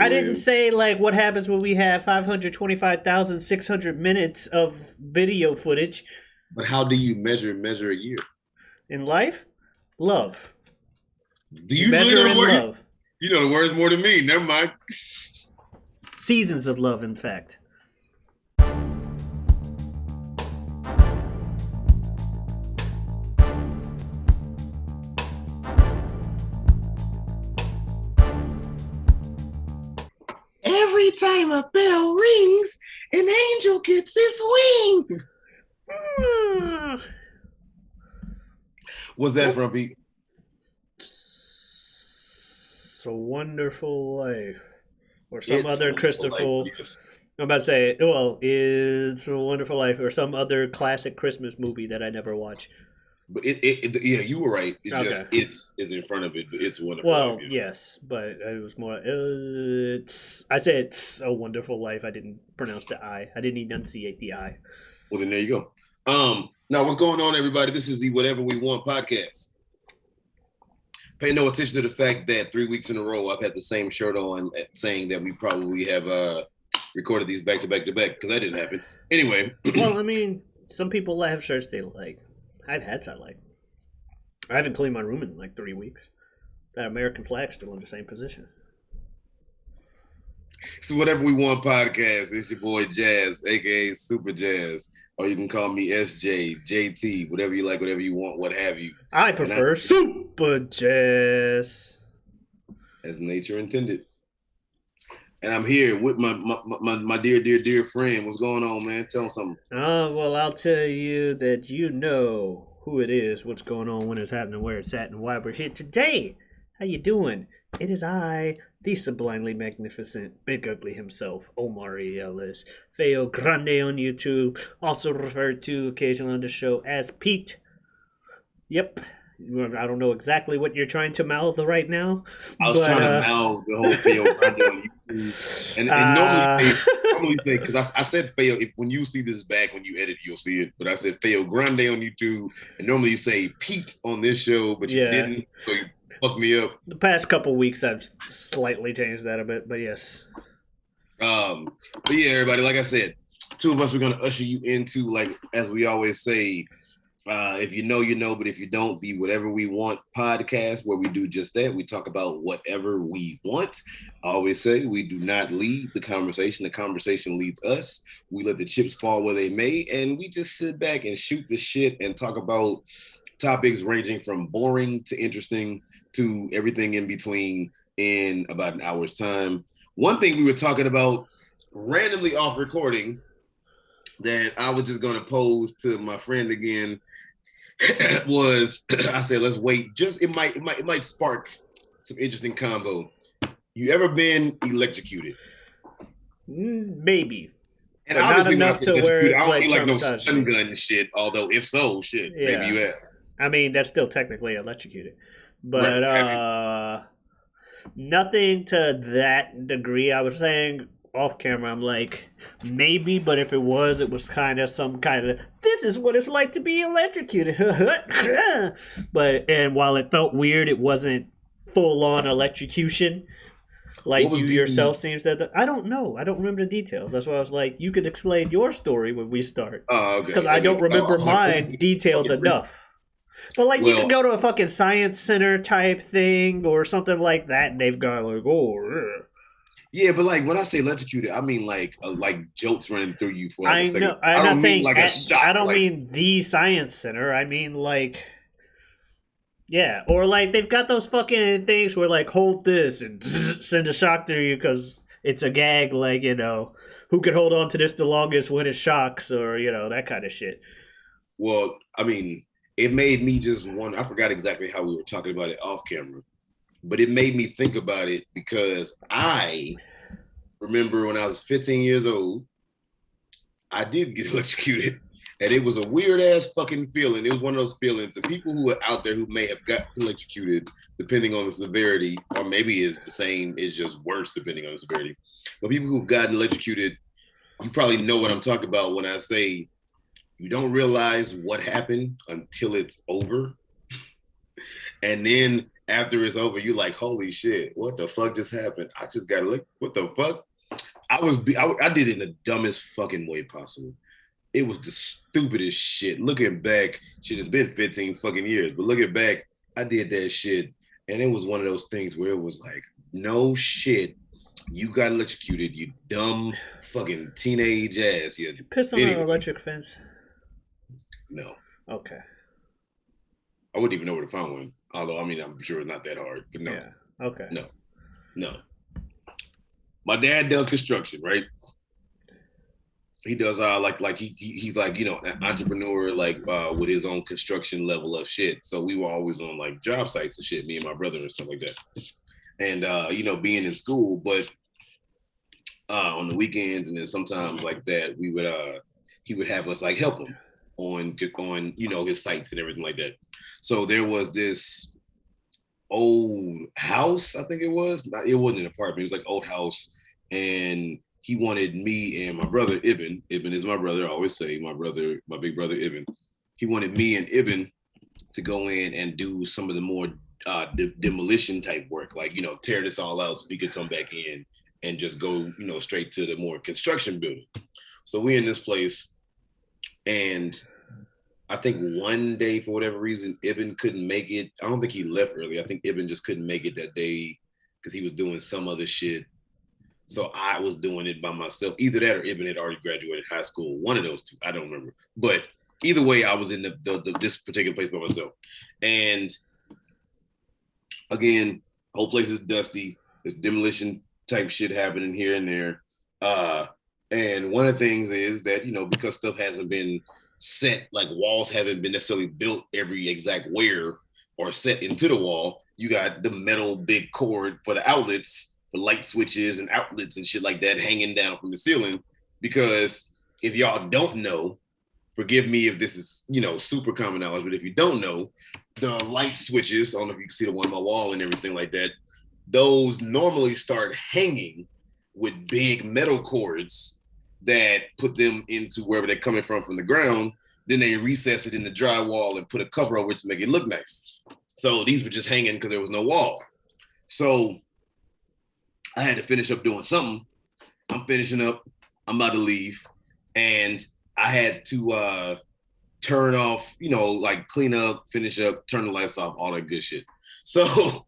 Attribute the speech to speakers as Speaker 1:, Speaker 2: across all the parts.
Speaker 1: I
Speaker 2: real.
Speaker 1: didn't say like what happens when we have 525,600 minutes of video footage
Speaker 2: But how do you measure a year?
Speaker 1: in life. Love.
Speaker 2: Do
Speaker 1: You
Speaker 2: you really know
Speaker 1: measure
Speaker 2: the
Speaker 1: in
Speaker 2: word?
Speaker 1: love.
Speaker 2: You know the words more than me. Never mind.
Speaker 1: Seasons of love, in fact.
Speaker 2: Every time a bell rings, an angel gets his wings. What's that from, Pete?
Speaker 1: It's a Wonderful Life. Or some
Speaker 2: It's a
Speaker 1: other
Speaker 2: Wonderful Life.
Speaker 1: Christopher.
Speaker 2: Yes.
Speaker 1: I'm about to say, well, It's a Wonderful Life or some other classic Christmas movie that I never watch.
Speaker 2: But yeah, you were right. It's
Speaker 1: Okay.
Speaker 2: just it's is in front of it, but it's a Wonderful
Speaker 1: Well,
Speaker 2: Life. Yeah.
Speaker 1: yes, but it was more. I said it's a Wonderful Life. I didn't pronounce the I. I didn't enunciate the I.
Speaker 2: Well, then there you go. Now what's going on, everybody? This is the Whatever We Want podcast. Pay no attention to the fact that 3 weeks in a row I've had the same shirt on, saying that we probably have recorded these back to back to back because that didn't happen. Anyway,
Speaker 1: Well, I mean, some people have shirts they like. I have hats I like. I haven't cleaned my room in like 3 weeks. That American flag's still in the same position.
Speaker 2: so Whatever We Want podcast. It's your boy Jazz, aka Superjaz, or you can call me SJ, JT, whatever you like, whatever you want, what have you,
Speaker 1: I prefer Superjaz.
Speaker 2: as nature intended. And I'm here with my dear friend. What's going on, man? Tell him something.
Speaker 1: Oh, well, I'll tell you that you know who it is, what's going on, when it's happening, where it's at, and why we're here today. How you doing? It is I, the sublimely magnificent, big ugly himself, Omari Ellis, feogrande on YouTube, also referred to occasionally on the show as Pete. Yep. I don't know exactly what you're trying to mouth right now.
Speaker 2: I was trying to mouth the whole feogrande on YouTube, and normally say because I said feo. If when you see this back when you edit, you'll see it. But I said feogrande on YouTube, and normally you say Pete on this show, but you didn't, so you fucked me up.
Speaker 1: The past couple weeks, I've slightly changed that a bit, but yes.
Speaker 2: But yeah, everybody, like I said, two of us, we're gonna usher you into, like as we always say. If you know, you know, but if you don't, the Whatever We Want podcast, where we do just that. We talk about whatever we want. I always say we do not lead the conversation. The conversation leads us. We let the chips fall where they may, and we just sit back and shoot the shit and talk about topics ranging from boring to interesting to everything in between in about an hour's time. One thing we were talking about randomly off recording that I was just going to pose to my friend again was I said, let's wait. Just it might spark some interesting combo. You ever been electrocuted?
Speaker 1: Maybe.
Speaker 2: And obviously,
Speaker 1: not enough to where
Speaker 2: I don't
Speaker 1: like
Speaker 2: mean like no
Speaker 1: traumatized
Speaker 2: stun
Speaker 1: me.
Speaker 2: gun and shit. Although if so, shit,
Speaker 1: Yeah.
Speaker 2: maybe you have.
Speaker 1: I mean, that's still technically electrocuted, but
Speaker 2: Right.
Speaker 1: nothing to that degree. I was saying off camera, I'm like maybe, but if it was kind of some kind of this is what it's like to be electrocuted. But and while it felt weird, it wasn't full on electrocution. Like
Speaker 2: What was
Speaker 1: you
Speaker 2: the-
Speaker 1: yourself seems that I don't know. I don't remember the details. That's why I was like, you could explain your story when we start.
Speaker 2: Oh, okay.
Speaker 1: Because I don't remember mine
Speaker 2: Okay.
Speaker 1: detailed enough. But like you
Speaker 2: Well-
Speaker 1: could go to a fucking science center type thing or something like that, and they've got like, oh,
Speaker 2: Yeah, but like when I say electrocuted, I mean like jolts running through you for like
Speaker 1: I
Speaker 2: a second.
Speaker 1: know. I'm
Speaker 2: I
Speaker 1: not
Speaker 2: don't
Speaker 1: saying
Speaker 2: mean like a shock.
Speaker 1: I don't
Speaker 2: like,
Speaker 1: mean the science center. I mean like, yeah, or like they've got those fucking things where like hold this and send a shock through you because it's a gag. Like who could hold on to this the longest when it shocks, or that kind of shit.
Speaker 2: Well, I mean, it made me just wonder. I forgot exactly how we were talking about it off camera, but it made me think about it because I remember when I was 15 years old, I did get electrocuted, and it was a weird ass fucking feeling. It was one of those feelings. And people who are out there who may have got electrocuted, depending on the severity, or maybe it's the same, it's just worse depending on the severity. But people who've gotten electrocuted, you probably know what I'm talking about when I say you don't realize what happened until it's over. And then after it's over, you like, holy shit, what the fuck just happened? I just got look, what the fuck? I did it in the dumbest fucking way possible. It was the stupidest shit. Looking back, shit, it's been 15 fucking years, but looking back, I did that shit. And it was one of those things where it was like, no shit, you got electrocuted, you dumb fucking teenage ass.
Speaker 1: Did you piss on an
Speaker 2: Anyway,
Speaker 1: electric fence?
Speaker 2: no,
Speaker 1: Okay.
Speaker 2: I wouldn't even know where to find one. Although, I mean, I'm sure it's not that hard, but no,
Speaker 1: Yeah. Okay.
Speaker 2: no, no. My dad does construction, right? He does he's like, you know, an entrepreneur like with his own construction level of shit. So we were always on like job sites and shit, me and my brother and stuff like that. And you know, being in school, but on the weekends and then sometimes like that, we would he would have us like help him on you know his sites and everything like that. So there was this old house, I think it was. It wasn't an apartment, it was like old house, and he wanted me and my brother Ibn. Ibn is my brother. I always say my brother, my big brother Ibn. He wanted me and Ibn to go in and do some of the more demolition type work, like, you know, tear this all out so we could come back in and just go, you know, straight to the more construction building. So we in this place, and I think one day for whatever reason Ibn couldn't make it. I don't think he left early. I think Ibn just couldn't make it that day because he was doing some other shit. So I was doing it by myself. Either that or Ibn had already graduated high school. One of those two. I don't remember. But either way, I was in this particular place by myself. And again, whole place is dusty. There's demolition type shit happening here and there. And one of the things is that, you know, because stuff hasn't been set, like walls haven't been necessarily built every exact where or set into the wall, you got the metal big cord for the outlets, the light switches and outlets and shit like that hanging down from the ceiling. Because if y'all don't know, forgive me if this is, you know, super common knowledge, but if you don't know, the light switches, I don't know if you can see the one on my wall and everything like that, those normally start hanging with big metal cords that put them into wherever they're coming from the ground. Then they recess it in the drywall and put a cover over it to make it look nice. So these were just hanging because there was no wall. So I had to finish up doing something. I'm finishing up. I'm about to leave. And I had to turn off, you know, like clean up, finish up, turn the lights off, all that good shit. So,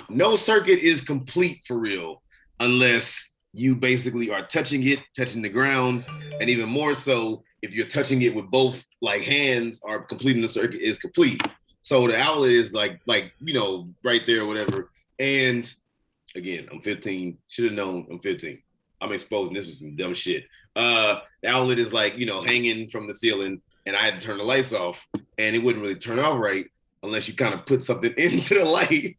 Speaker 2: no circuit is complete for real unless you basically are touching the ground, and even more so if you're touching it with both like hands, or completing the circuit is complete. So the outlet is like you know, right there or whatever. And again, I'm 15. Should have known I'm 15. I'm exposing this was some dumb shit. The outlet is like, you know, hanging from the ceiling, and I had to turn the lights off, and it wouldn't really turn off right unless you kind of put something into the light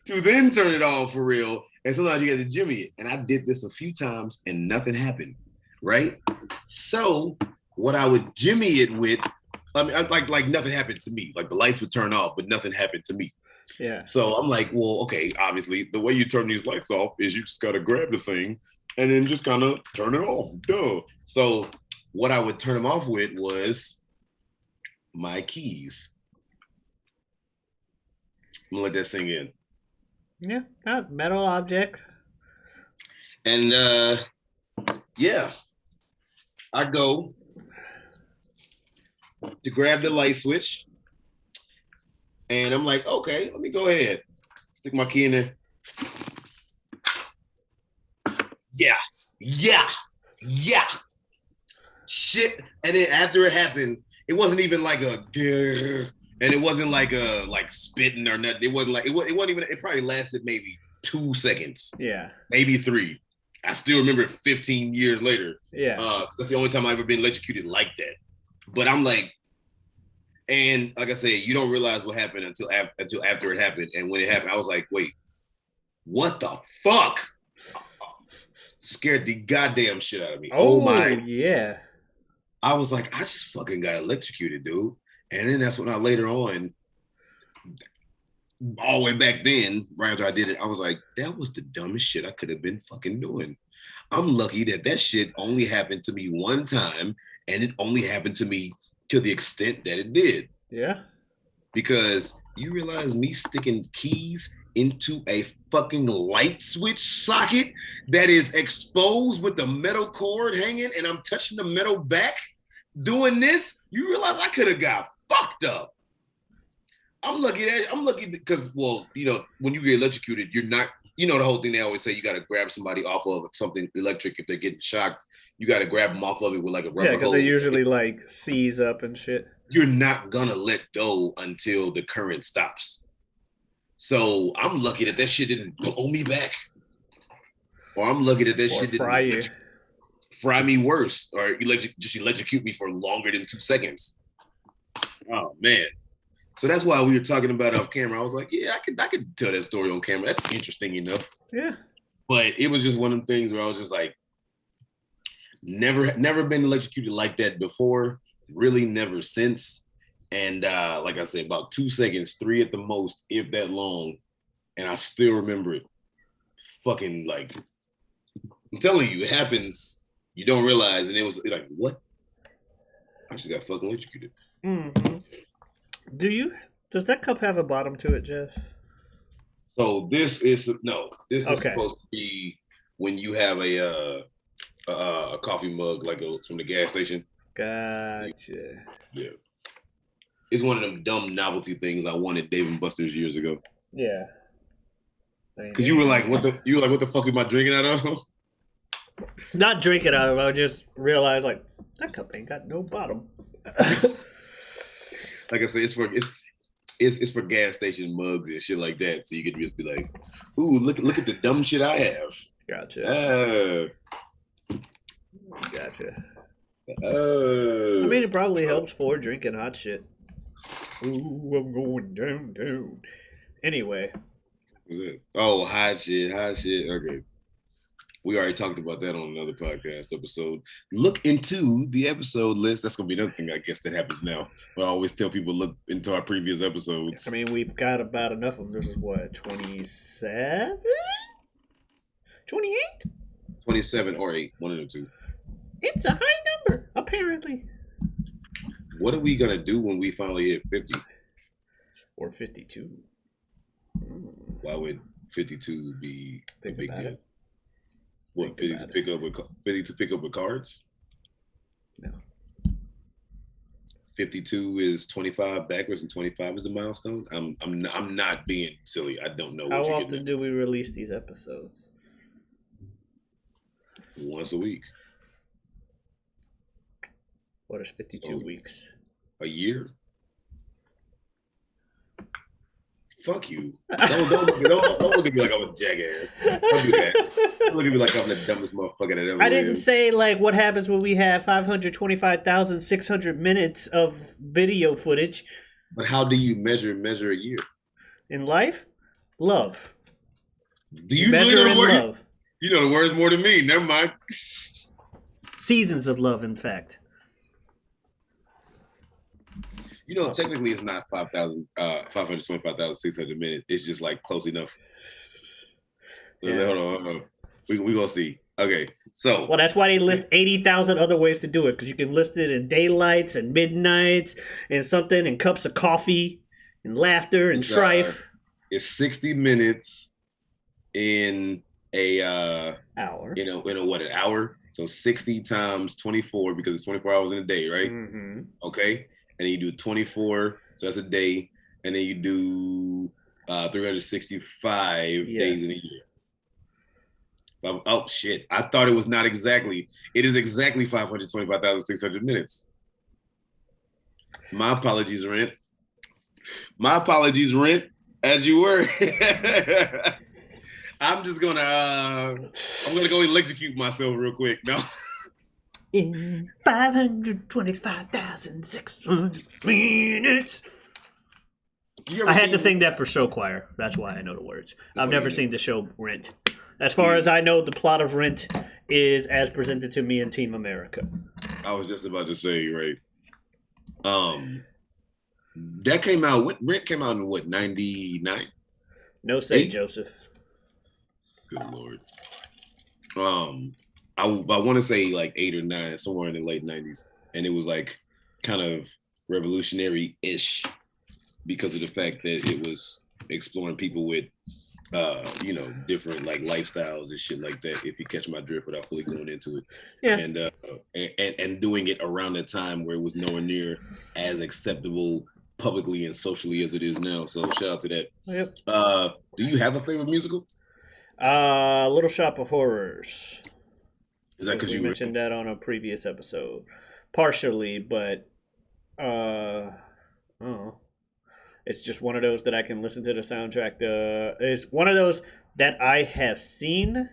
Speaker 2: to then turn it off for real. And sometimes you got to jimmy it. And I did this a few times and nothing happened, right? So what I would jimmy it with, I mean, like nothing happened to me. Like the lights would turn off, but nothing happened to me.
Speaker 1: Yeah.
Speaker 2: So I'm like, well, okay, obviously the way you turn these lights off is you just got to grab the thing and then just kind of turn it off. Duh. So what I would turn them off with was my keys. I'm gonna let that sink in.
Speaker 1: Yeah. Metal object.
Speaker 2: And yeah, I go to grab the light switch, and I'm like, okay, let me go ahead. Stick my key in there. Yeah. Shit. And then after it happened, it wasn't even like a, and it wasn't like a spitting or nothing. It wasn't like it wasn't even. It probably lasted maybe 2 seconds.
Speaker 1: Yeah.
Speaker 2: Maybe 3. I still remember it 15 years later.
Speaker 1: Yeah.
Speaker 2: That's the only time I've ever been electrocuted like that. But I'm like, and like I said, you don't realize what happened until after it happened. And when it happened, I was like, wait, what the fuck? Scared the goddamn shit out of me. Oh my.
Speaker 1: Yeah.
Speaker 2: I was like, I just fucking got electrocuted, dude. And then that's when I later on, all the way back then, right after I did it, I was like, that was the dumbest shit I could have been fucking doing. I'm lucky that shit only happened to me one time, and it only happened to me to the extent that it did.
Speaker 1: Yeah.
Speaker 2: Because you realize me sticking keys into a fucking light switch socket that is exposed with the metal cord hanging and I'm touching the metal back doing this, you realize I could have got fucked up. I'm lucky because, well, you know, when you get electrocuted, you're not, you know, the whole thing they always say, you got to grab somebody off of something electric if they're getting shocked. You got to grab them off of it with like a rubber hose.
Speaker 1: Yeah, because they usually like seize up and shit.
Speaker 2: You're not gonna let go until the current stops. So I'm lucky that shit didn't blow me back, or I'm lucky that shit didn't fry me worse, or just electrocute me for longer than 2 seconds. Oh man! So that's why we were talking about it off camera. I was like, yeah, I could tell that story on camera. That's interesting enough.
Speaker 1: Yeah.
Speaker 2: But it was just one of them things where I was just like, never been electrocuted like that before. Really never since. And like I said, about 2 seconds, 3 at the most, if that long. And I still remember it. Fucking like, I'm telling you, it happens. You don't realize. And it was like, what? I just got fucking electrocuted.
Speaker 1: Mm-hmm. Does that cup have a bottom to it, Jeff?
Speaker 2: So this is supposed to be when you have a coffee mug like from the gas station.
Speaker 1: Gotcha.
Speaker 2: Yeah. It's one of them dumb novelty things I wanted Dave & Buster's years ago.
Speaker 1: Yeah.
Speaker 2: Because you were like, what the fuck am I drinking out of?
Speaker 1: Not drinking out of, I just realized like that cup ain't got no bottom.
Speaker 2: Like I said, it's for gas station mugs and shit like that. So you can just be like, ooh, look at the dumb shit I have.
Speaker 1: Gotcha. Gotcha. I mean, it probably helps for drinking hot shit. Ooh, I'm going down. Anyway.
Speaker 2: Oh, hot shit. Okay. We already talked about that on another podcast episode. Look into the episode list. That's going to be another thing, I guess, that happens now. I always tell people look into our previous episodes.
Speaker 1: I mean, we've got about enough of them. This is what, 27? 28?
Speaker 2: 27 or 8. One of the two.
Speaker 1: It's a high number, apparently.
Speaker 2: What are we going to do when we finally hit 50?
Speaker 1: Or 52.
Speaker 2: Why would 52 be a big deal?
Speaker 1: It.
Speaker 2: What, 50 to pick up with cards?
Speaker 1: No.
Speaker 2: 52 is 25 backwards and 25 is a milestone. I'm not being silly. I don't know.
Speaker 1: How often do we release these episodes?
Speaker 2: Once a week.
Speaker 1: What is 52 weeks?
Speaker 2: A year? Fuck you. Don't look at me like I'm a jackass. Don't do that. Don't look at me like I'm the dumbest motherfucker that ever
Speaker 1: I didn't say like what happens when we have 525,600 minutes of video footage.
Speaker 2: But how do you measure a year?
Speaker 1: In life? Love.
Speaker 2: Do you measure really know the word? Love. You know the words more than me. Never mind.
Speaker 1: Seasons of love, in fact.
Speaker 2: You know, technically it's not 525,600 minutes. It's just like close enough. Yeah. Hold on. We gonna see. Okay, so.
Speaker 1: Well, that's why they list 80,000 other ways to do it, because you can list it in daylights and midnights and something and cups of coffee and laughter and strife.
Speaker 2: It's 60 minutes in a
Speaker 1: hour.
Speaker 2: In an hour? So 60 times 24 because it's 24 hours in a day, right?
Speaker 1: Mm-hmm.
Speaker 2: Okay. And then you do 24, so that's a day, and then you do 365 days in a year. Oh shit! I thought it was not exactly. It is exactly 525,600 minutes. My apologies, Rent. As you were. I'm gonna go electrocute myself real quick. No.
Speaker 1: In 525,600 minutes. I had to sing that for show choir. That's why I know the words. I've never seen the show Rent. As far as I know, the plot of Rent is as presented to me in Team America.
Speaker 2: I was just about to say, right. That came out. Rent came out in what, 99?
Speaker 1: No say, 8? Joseph.
Speaker 2: Good Lord. I want to say like 8 or 9, somewhere in the late 90s, and it was like kind of revolutionary-ish because of the fact that it was exploring people with different like lifestyles and shit like that, if you catch my drift without fully going into it.
Speaker 1: Yeah.
Speaker 2: And doing it around a time where it was nowhere near as acceptable publicly and socially as it is now. So shout out to that.
Speaker 1: Yep.
Speaker 2: Do you have a favorite musical?
Speaker 1: Little Shop of Horrors.
Speaker 2: Is that because
Speaker 1: you mentioned that on a previous episode? Partially, but it's just one of those that I can listen to the soundtrack. It's one of those that I have seen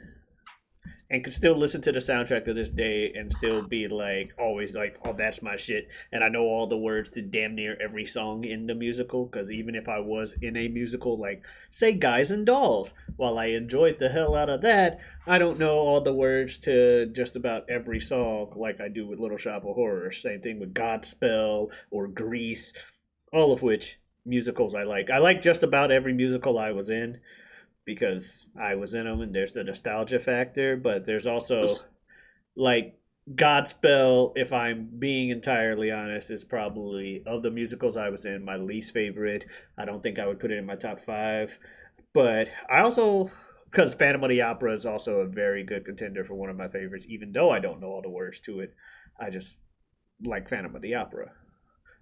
Speaker 1: and can still listen to the soundtrack to this day and still be like, always like, oh, that's my shit. And I know all the words to damn near every song in the musical, because even if I was in a musical, like, say, Guys and Dolls, while I enjoyed the hell out of that, I don't know all the words to just about every song like I do with Little Shop of Horrors. Same thing with Godspell or Grease, all of which musicals I like. I like just about every musical I was in, because I was in them and there's the nostalgia factor, but there's also like Godspell, if I'm being entirely honest, is probably, of the musicals I was in, my least favorite. I don't think I would put it in my top 5, but I also, because Phantom of the Opera is also a very good contender for one of my favorites, even though I don't know all the words to it. I just like Phantom of the Opera.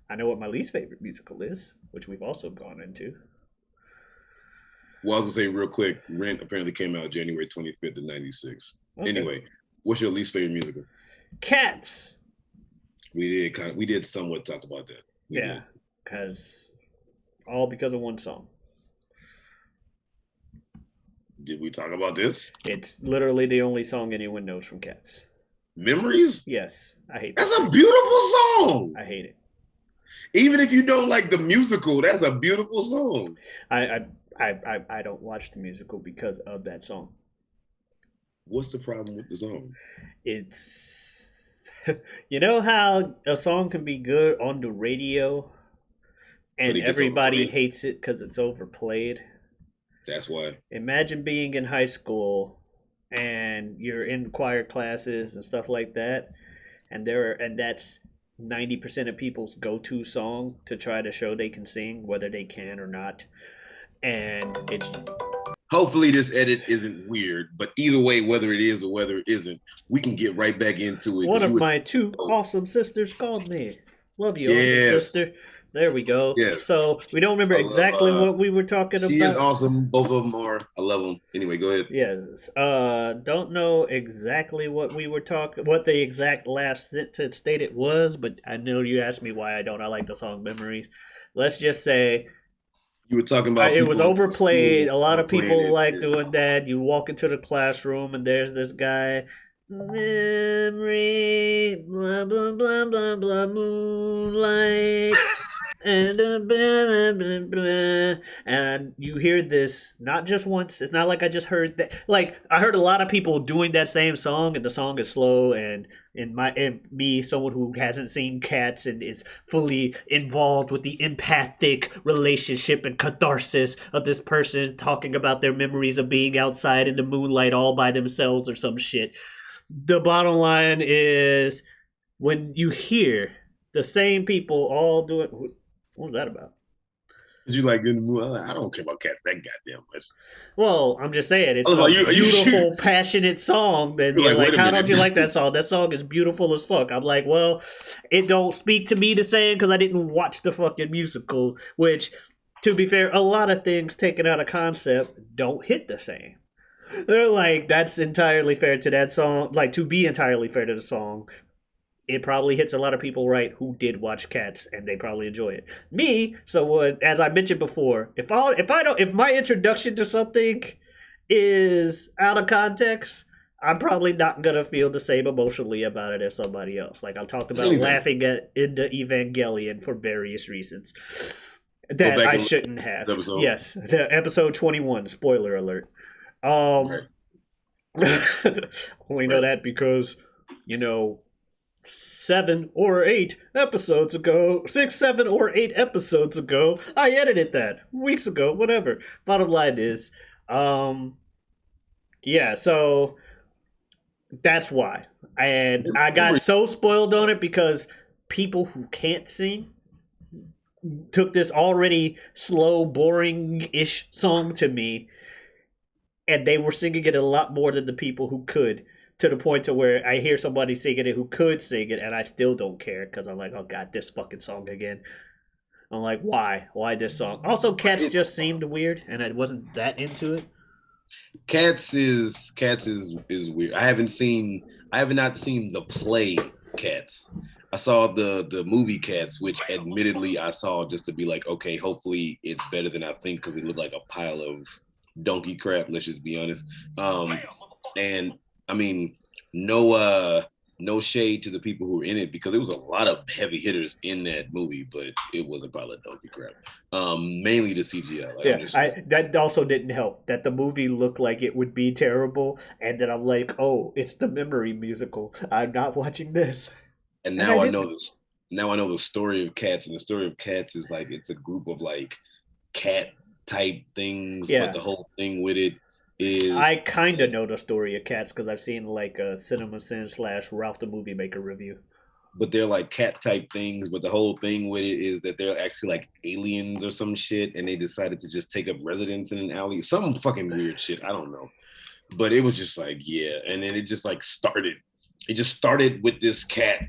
Speaker 1: I know what my least favorite musical is, which we've also gone into.
Speaker 2: Well, I was gonna say real quick, Rent apparently came out January 25th of '96. Okay. Anyway, what's your least favorite musical?
Speaker 1: Cats.
Speaker 2: We did somewhat talk about that.
Speaker 1: Yeah, because of one song.
Speaker 2: Did we talk about this?
Speaker 1: It's literally the only song anyone knows from Cats.
Speaker 2: Memories?
Speaker 1: Yes, I hate
Speaker 2: that. That's a beautiful song.
Speaker 1: I hate it.
Speaker 2: Even if you don't like the musical, that's a beautiful song.
Speaker 1: I don't watch the musical because of that song.
Speaker 2: What's the problem with the song?
Speaker 1: It's, you know how a song can be good on the radio and everybody hates it because it's overplayed?
Speaker 2: That's why.
Speaker 1: Imagine being in high school and you're in choir classes and stuff like that, and that's 90% of people's go-to song to try to show they can sing, whether they can or not. And it's,
Speaker 2: hopefully this edit isn't weird, but either way, whether it is or whether it isn't, we can get right back into it.
Speaker 1: One of my two awesome sisters called me. Love you, awesome sister. There we go. Yes. So we don't remember exactly what we were talking about.
Speaker 2: She is awesome. Both of them are. I love them. Anyway, go ahead.
Speaker 1: Yes. Don't know exactly what we were talking, what the exact last stated was, but I know you asked me why I don't. I like the song Memories. Let's just say,
Speaker 2: you were talking about
Speaker 1: it was overplayed. A lot of people like doing that. You walk into the classroom and there's this guy, memory, blah blah blah blah blah, moonlight, and you hear this not just once. It's not like I just heard that. Like, I heard a lot of people doing that same song, and the song is slow. And me, someone who hasn't seen Cats and is fully involved with the empathic relationship and catharsis of this person talking about their memories of being outside in the moonlight all by themselves or some shit. The bottom line is, when you hear the same people all doing, what was that about?
Speaker 2: You like in the mood? I don't care about Cats that goddamn much.
Speaker 1: Well, I'm just saying, it's a beautiful, passionate song. That you're like, how don't you like that song? That song is beautiful as fuck. I'm like, well, it don't speak to me the same because I didn't watch the fucking musical. Which, to be fair, a lot of things taken out of concept don't hit the same. They're like, that's entirely fair to that song. Like, to be entirely fair to the song, it probably hits a lot of people right who did watch Cats and they probably enjoy it. Me, so as I mentioned before, if my introduction to something is out of context, I'm probably not gonna feel the same emotionally about it as somebody else. Like I talked about laughing in the Evangelion for various reasons that I shouldn't have. Yes, the episode 21. Spoiler alert. Only know that because 6, 7, or 8 episodes ago, I edited that weeks ago, whatever. Bottom line is, so that's why. And I got so spoiled on it because people who can't sing took this already slow, boring-ish song to me, and they were singing it a lot more than the people who could, to the point to where I hear somebody singing it who could sing it, and I still don't care because I'm like, oh god, this fucking song again. I'm like, why? Why this song? Also, Cats just seemed weird, and I wasn't that into it.
Speaker 2: Cats is weird. I have not seen the play Cats. I saw the movie Cats, which admittedly I saw just to be like, okay, hopefully it's better than I think because it looked like a pile of donkey crap. Let's just be honest. And I mean, no shade to the people who were in it because there was a lot of heavy hitters in that movie, but it was a pile of donkey crap. Mainly the CGI. Like,
Speaker 1: yeah, that also didn't help. That the movie looked like it would be terrible, and then I'm like, oh, it's the Memory musical. I'm not watching this.
Speaker 2: And now I know this. Now I know the story of Cats, and the story of Cats is like it's a group of like cat type things, but the whole thing with it is
Speaker 1: I kind of know the story of Cats because I've seen like a CinemaSin / Ralph the Movie Maker review.
Speaker 2: But they're like cat type things, but the whole thing with it is that they're actually like aliens or some shit, and they decided to just take up residence in an alley, some fucking weird shit. I don't know, but it was just like yeah, and then it just like started. It just started with this cat.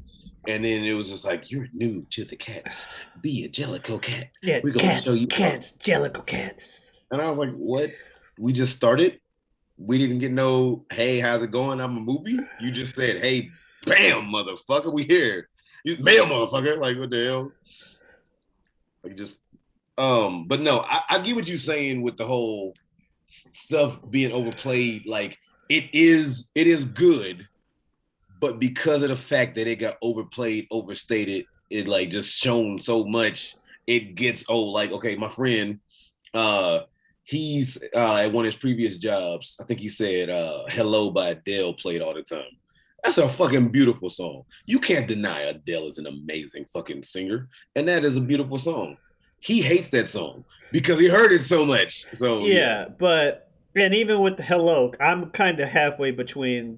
Speaker 2: And then it was just like, you're new to the cats. Be a Jellicle cat.
Speaker 1: Yeah,
Speaker 2: we're
Speaker 1: gonna show you cats, Jellicle cats.
Speaker 2: And I was like, what? We just started? We didn't get no, hey, how's it going? I'm a movie. You just said, hey, bam, motherfucker, we here. You mail, motherfucker. Like, what the hell? Like, just, but no, I get what you're saying with the whole stuff being overplayed. Like, it is good. But because of the fact that it got overplayed, overstated, it like just shown so much, it gets like, okay, my friend, he's at one of his previous jobs, I think he said Hello by Adele played all the time. That's a fucking beautiful song. You can't deny Adele is an amazing fucking singer, and that is a beautiful song. He hates that song because he heard it so much. So
Speaker 1: yeah. But and even with the Hello, I'm kind of halfway between.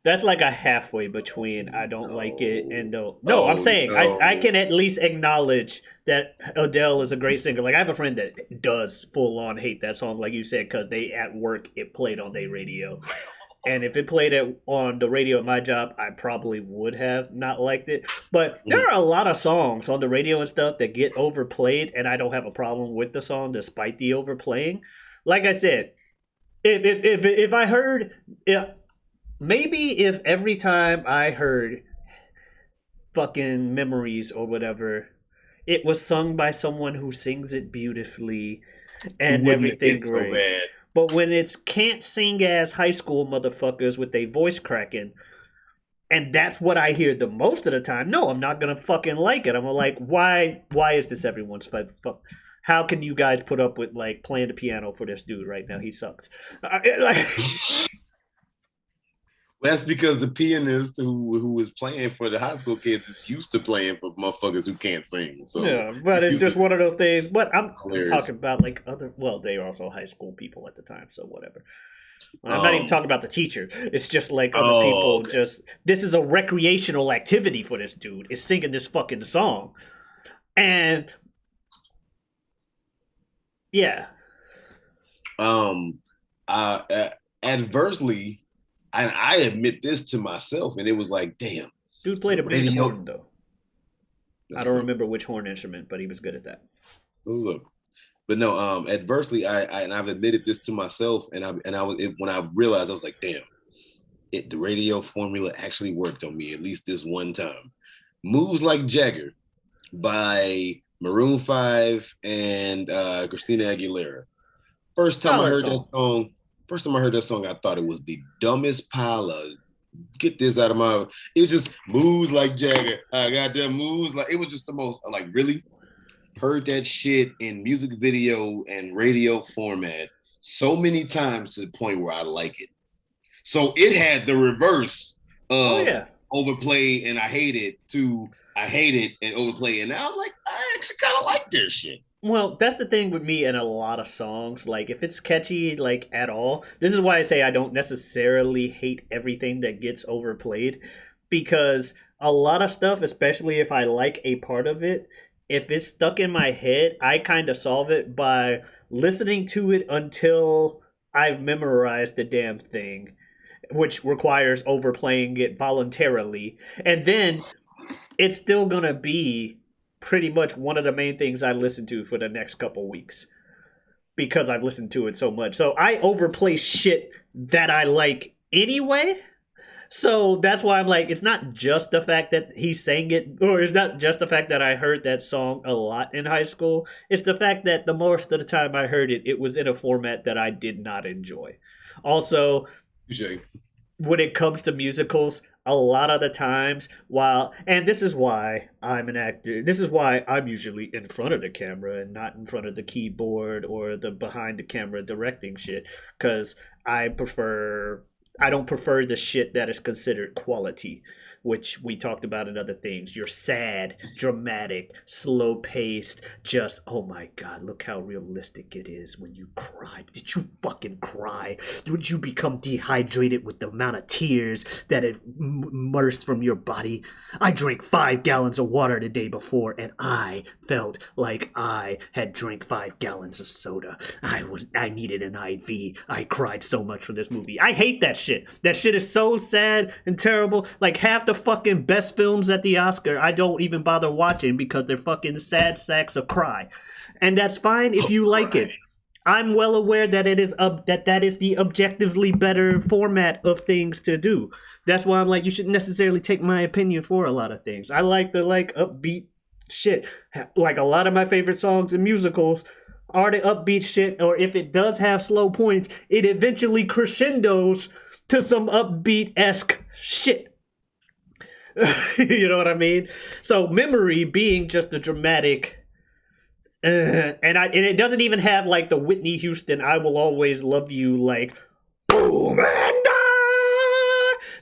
Speaker 1: That's like a halfway between I don't like it and no. I'm saying I can at least acknowledge that Adele is a great singer. Like I have a friend that does full on hate that song, like you said, because they at work it played on their radio, and if it played on the radio at my job, I probably would have not liked it. But there are a lot of songs on the radio and stuff that get overplayed, and I don't have a problem with the song despite the overplaying. Like I said, if I heard. Maybe if every time I heard fucking Memories or whatever, it was sung by someone who sings it beautifully and everything great. So but when it's can't sing ass high school motherfuckers with their voice cracking, and that's what I hear the most of the time, no, I'm not gonna fucking like it. I'm like, why is this everyone's fuck? How can you guys put up with like playing the piano for this dude right now? He sucks.
Speaker 2: That's because the pianist who was playing for the high school kids is used to playing for motherfuckers who can't sing. So
Speaker 1: yeah, but it's just one of those things. But I'm talking about like other. Well, they were also high school people at the time, so whatever. I'm not even talking about the teacher. It's just like other people. Okay. Just this is a recreational activity for this dude. Is singing this fucking song, and yeah.
Speaker 2: Adversely. And I admit this to myself, and it was like, damn.
Speaker 1: Dude played a big horn, though. I don't remember which horn instrument, but he was good at that.
Speaker 2: Look, but no, adversely, I've admitted this to myself, when I realized, I was like, damn, the radio formula actually worked on me at least this one time. Moves Like Jagger by Maroon 5 and Christina Aguilera. First time I heard that song, I thought it was the dumbest pile of get this out of my. It was just moves like Jagger. I got them moves like it was just the most like really heard that shit in music video and radio format so many times to the point where I like it. So it had the reverse of overplay and I hate it to I hate it and overplay. And now I'm like, I actually kind of like this shit.
Speaker 1: Well, that's the thing with me and a lot of songs. Like, if it's catchy, like, at all, this is why I say I don't necessarily hate everything that gets overplayed. Because a lot of stuff, especially if I like a part of it, if it's stuck in my head, I kind of solve it by listening to it until I've memorized the damn thing, which requires overplaying it voluntarily. And then it's still going to be pretty much one of the main things I listen to for the next couple weeks because I've listened to it so much. So I overplay shit that I like anyway. So that's why I'm like, it's not just the fact that he sang it, or it's not just the fact that I heard that song a lot in high school. It's the fact that the most of the time I heard it, it was in a format that I did not enjoy. Also, when it comes to musicals, a lot of the times, and this is why I'm an actor, this is why I'm usually in front of the camera and not in front of the keyboard or the behind the camera directing shit, because I don't prefer the shit that is considered quality, which we talked about in other things. You're sad, dramatic, slow paced, just, oh my God, look how realistic it is when you cry. Did you fucking cry? Would you become dehydrated with the amount of tears that it immersed from your body? I drank 5 gallons of water the day before and I felt like I had drank 5 gallons of soda. I needed an IV. I cried so much for this movie. I hate that shit. That shit is so sad and terrible. Like half the fucking best films at the Oscar I don't even bother watching because they're fucking sad sacks of cry. And that's fine if you like it. I'm well aware that it is that is the objectively better format of things to do. That's why I'm like, you shouldn't necessarily take my opinion for a lot of things. I like the upbeat shit. Like a lot of my favorite songs in musicals are the upbeat shit, or if it does have slow points, it eventually crescendos to some upbeat-esque shit. You know what I mean? So Memory being just a dramatic, and it doesn't even have like the Whitney Houston "I Will Always Love You" like boom and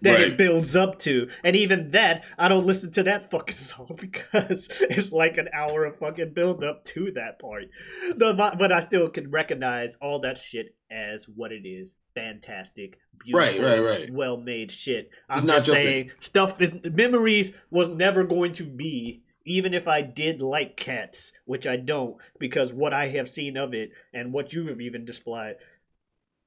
Speaker 1: that right. It builds up to, and even that I don't listen to that fucking song because it's like an hour of fucking build up to that part. But I still can recognize all that shit as what it is: fantastic, beautiful, right. Well-made shit. I'm just saying, Memories was never going to be. Even if I did like Cats, which I don't, because what I have seen of it and what you have even displayed,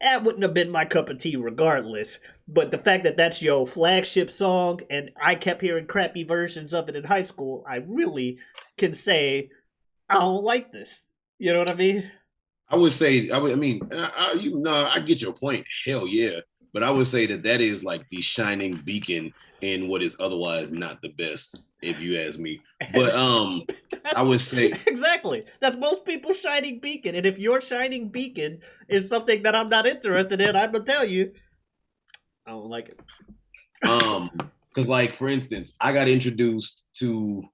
Speaker 1: that wouldn't have been my cup of tea regardless. But the fact that that's your flagship song and I kept hearing crappy versions of it in high school, I really can say I don't like this. You know what I mean?
Speaker 2: I would say, I get your point. Hell yeah. But I would say that is like the shining beacon in what is otherwise not the best, if you ask me. But I would say
Speaker 1: exactly, that's most people's shining beacon. And if your shining beacon is something that I'm not interested in, I'm gonna tell you I don't like it.
Speaker 2: Because like for instance, I got introduced to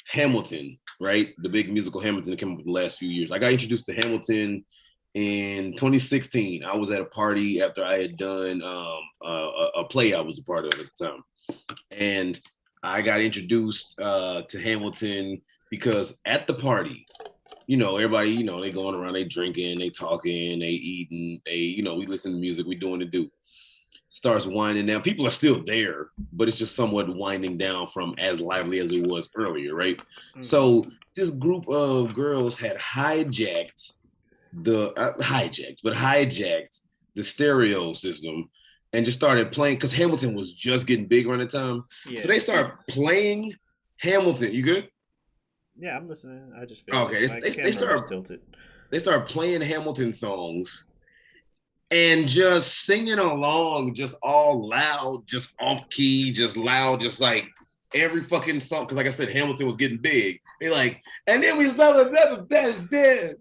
Speaker 2: Hamilton, right? The big musical Hamilton that came up in the last few years. I got introduced to Hamilton in 2016. I was at a party after I had done a play I was a part of at the time. And I got introduced to Hamilton because at the party, everybody, they going around, they drinking, they talking, they eating, we listen to music, we doing the do. Starts winding down. People are still there, but it's just somewhat winding down from as lively as it was earlier, right? Mm-hmm. So this group of girls had hijacked the stereo system and just started playing because Hamilton was just getting big around the time. Yeah. So they started playing Hamilton. You good?
Speaker 1: Yeah, I'm listening. I just feel
Speaker 2: okay.
Speaker 1: Like
Speaker 2: they started playing Hamilton songs and just singing along, just all loud, just off key, just loud, just like every fucking song. Because like I said, Hamilton was getting big. They like, and then we smell another dead.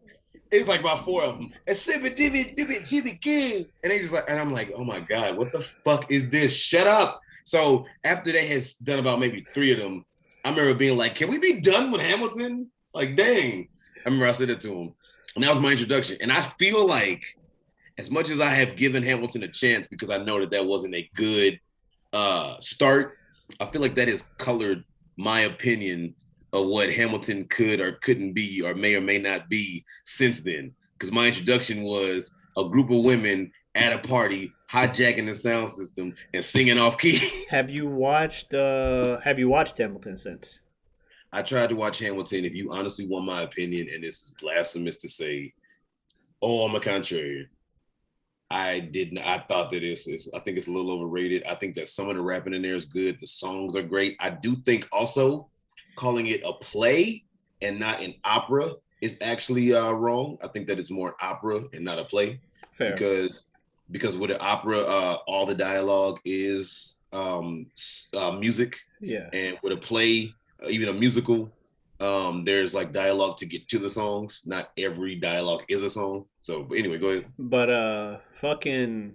Speaker 2: It's like about 4 of them. And and they just like, and I'm like, oh my God, what the fuck is this? Shut up. So after they had done about maybe 3 of them, I remember being like, can we be done with Hamilton? Like, dang. I remember I said it to him. And that was my introduction. And I feel like as much as I have given Hamilton a chance because I know that wasn't a good start, I feel like that has colored my opinion of what Hamilton could or couldn't be or may not be since then. Because my introduction was a group of women at a party hijacking the sound system and singing off key.
Speaker 1: Have you watched Hamilton since?
Speaker 2: I tried to watch Hamilton. If you honestly want my opinion, and this is blasphemous to say, on the contrary, I didn't. I thought that I think it's a little overrated. I think that some of the rapping in there is good. The songs are great. I do think also calling it a play and not an opera is actually wrong. I think that it's more opera and not a play.
Speaker 1: Fair.
Speaker 2: Because with an opera, all the dialogue is music.
Speaker 1: Yeah.
Speaker 2: And with a play, even a musical, there's like dialogue to get to the songs. Not every dialogue is a song. So, but anyway, go ahead.
Speaker 1: But fucking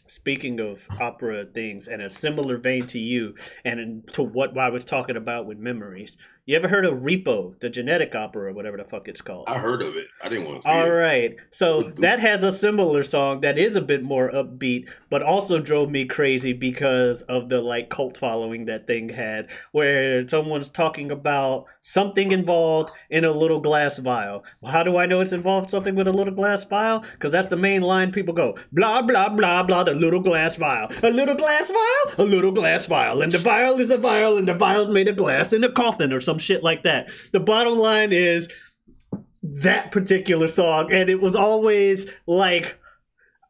Speaker 1: speaking of opera things, and a similar vein to you and to what I was talking about with memories. You ever heard of Repo, the genetic opera, or whatever the fuck it's called?
Speaker 2: I heard of it. I didn't want to see it.
Speaker 1: All right. So that has a similar song that is a bit more upbeat, but also drove me crazy because of the like cult following that thing had, where someone's talking about something involved in a little glass vial. Well, how do I know it's involved something with a little glass vial? Because that's the main line people go, blah, blah, blah, blah, the little glass vial. A little glass vial? A little glass vial. And the vial is a vial, and the vial's made of glass in a coffin or some shit like that. The bottom line is that particular song, and it was always like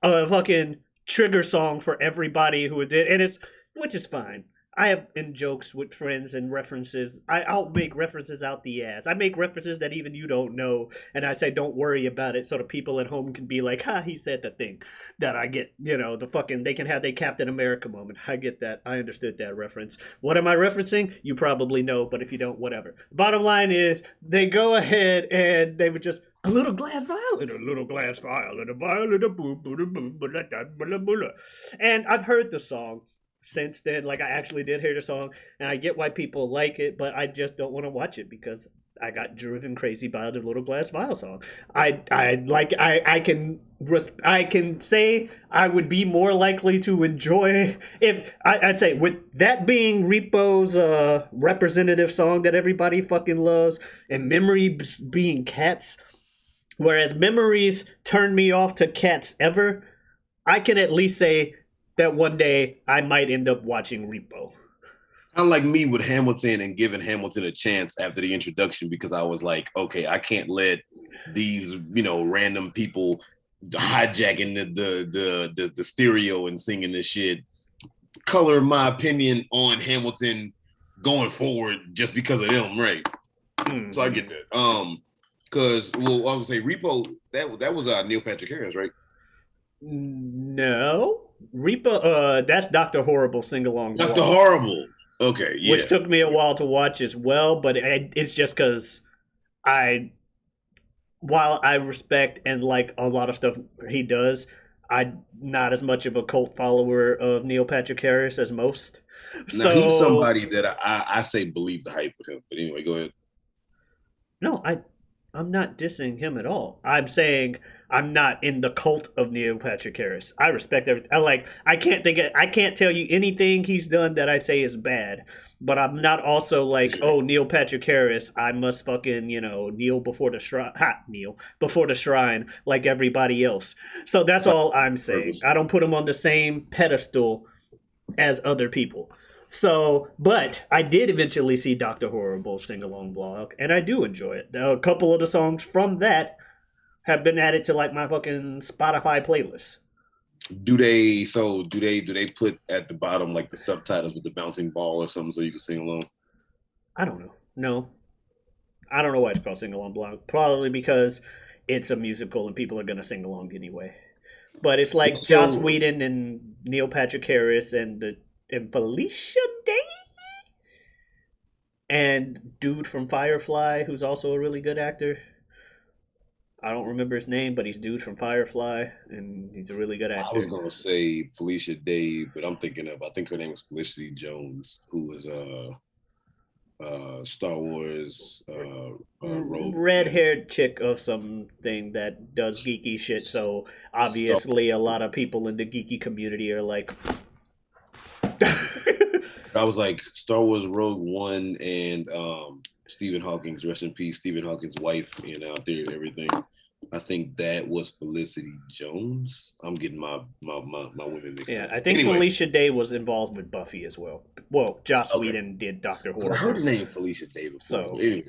Speaker 1: a fucking trigger song for everybody who did, and which is fine. I have in jokes with friends and references. I'll make references out the ass. I make references that even you don't know, and I say don't worry about it, so the people at home can be like, "Ha, he said the thing." That I get, the fucking they can have their Captain America moment. I get that. I understood that reference. What am I referencing? You probably know, but if you don't, whatever. Bottom line is, they go ahead and they would just a little glass vial and a little glass vial and a vial and a boom, boom, boom, boom, and I've heard the song since then. Like, I actually did hear the song, and I get why people like it, but I just don't want to watch it because I got driven crazy by the little glass vial song. I can say I would be more likely to enjoy if I'd say with that being Repo's representative song that everybody fucking loves, and Memory being Cats. Whereas Memories turned me off to Cats ever, I can at least say that one day I might end up watching Repo.
Speaker 2: Kind of like me with Hamilton and giving Hamilton a chance after the introduction, because I was like, okay, I can't let these, random people hijacking the stereo and singing this shit color my opinion on Hamilton going forward just because of them, right? Mm-hmm. So I get that. Because I would say Repo, that was Neil Patrick Harris, right?
Speaker 1: No. Repo, that's Dr. Horrible sing-along.
Speaker 2: Dr. Horrible. Okay, yeah.
Speaker 1: Which took me a while to watch as well, but it's just because while I respect and like a lot of stuff he does, I'm not as much of a cult follower of Neil Patrick Harris as most.
Speaker 2: Now, he's somebody that I say believe the hype with him. But anyway, go ahead.
Speaker 1: No, I'm not dissing him at all. I'm saying I'm not in the cult of Neil Patrick Harris. I respect everything. I can't tell you anything he's done that I say is bad. But I'm not also like, oh, Neil Patrick Harris, I must fucking, kneel before the shrine. Kneel before the shrine like everybody else. So that's all I'm saying. I don't put him on the same pedestal as other people. So, but I did eventually see Dr. Horrible sing-along blog, and I do enjoy it. A couple of the songs from that have been added to like my fucking Spotify playlist.
Speaker 2: Do they put at the bottom like the subtitles with the bouncing ball or something so you can sing along?
Speaker 1: I don't know. No. I don't know why it's called sing-along blog. Probably because it's a musical and people are going to sing along anyway. But it's like Joss Whedon and Neil Patrick Harris and Felicia Day and dude from Firefly who's also a really good actor. I don't remember his name, but he's dude from Firefly and he's a really good actor.
Speaker 2: I was gonna say Felicia Day, but I think her name was Felicity Jones, who was Star Wars Rogue.
Speaker 1: Red-haired chick of something that does geeky shit, so obviously a lot of people in the geeky community are like
Speaker 2: I was like Star Wars Rogue One and Stephen Hawking's, rest in peace, Stephen Hawking's wife in Theory of Everything. I think that was Felicity Jones. I'm getting my women mixed
Speaker 1: Yeah,
Speaker 2: up.
Speaker 1: I think
Speaker 2: Anyway,
Speaker 1: Felicia Day was involved with Buffy as well. Well, Joss
Speaker 2: okay.
Speaker 1: Whedon did Doctor
Speaker 2: Because I heard the
Speaker 1: Horrible.
Speaker 2: name Felicia Day before.
Speaker 1: So
Speaker 2: Anyway.